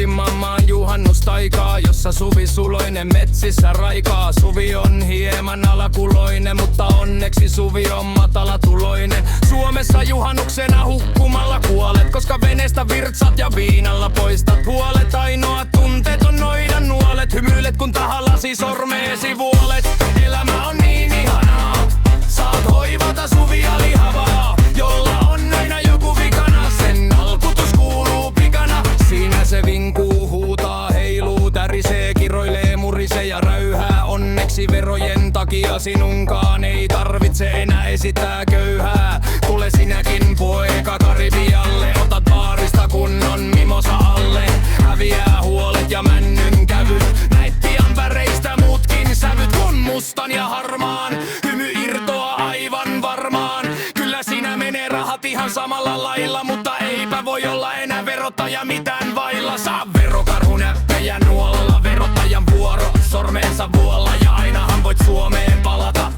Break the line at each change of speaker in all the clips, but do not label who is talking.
Iloisimman maan juhannustaikaa, jossa Suvi Suloinen metsissä raikaa. Suvi on hieman alakuloinen, mutta onneksi Suvi on matalatuloinen. Suomessa juhannuksena hukkumalla kuolet, koska veneestä virtsat ja viinalla poistat huolet. Ainoa tunteet on noidan nuolet, hymyilet kun tahallasi sormeesi vuolet. Elämä on niin ihanaa, saat hoivata Suvia lihavaa, jolla on aina joku vikana. Sen alkutus kuuluu pikana, siinä se vinkuu, huutaa, heiluu, tärisee, kiroilee, murisee ja räyhää. Onneksi verojen takia sinunkaan ei tarvitse enää esittää köyhää. Tule sinäkin poika Karibialle, otat baarista kunnon mimosa alle. Häviää huolet ja männyn kävyt, näit pian väreistä muutkin sävyt. Kun mustan ja harmaan hymy irtoaa aivan varmaan. Kyllä siinä menee rahat ihan samalla lailla, mutta eipä voi olla enää verottaja mitään vailla. Saa verokarhu näppejä nuolella, verottajan vuoro sormeensa vuolla. Ja ainahan voit Suomeen palata,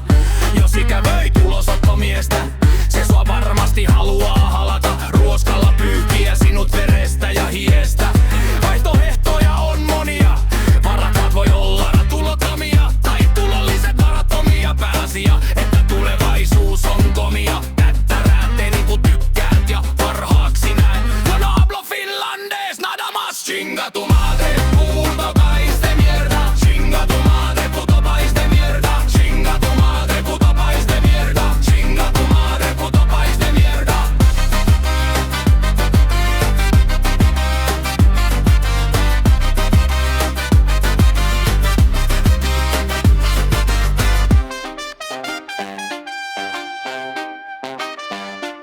jos ikävöi ulosottomiestä. Se sua varmasti haluaa halata, ruoskalla pyyhkiä sinut verestä ja hiestä. Vaihtoehtoja on monia, varakkaat voi olla tulottomia tai tulolliset varattomia. Pääasia, että tulevaisuus on komia. Tättäräät eri kun tykkäät ja parhaaksi näin. No hablo finlandés, nada más. Chinga tu madre, puto país de mierda. Chinga tu madre, puto país de mierda. Chinga tu madre, puto país de mierda. Chinga tu madre, puto país de mierda.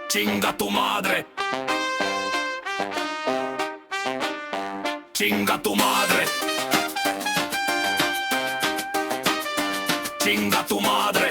Chinga tu madre. Chinga tu madre. Chinga tu madre.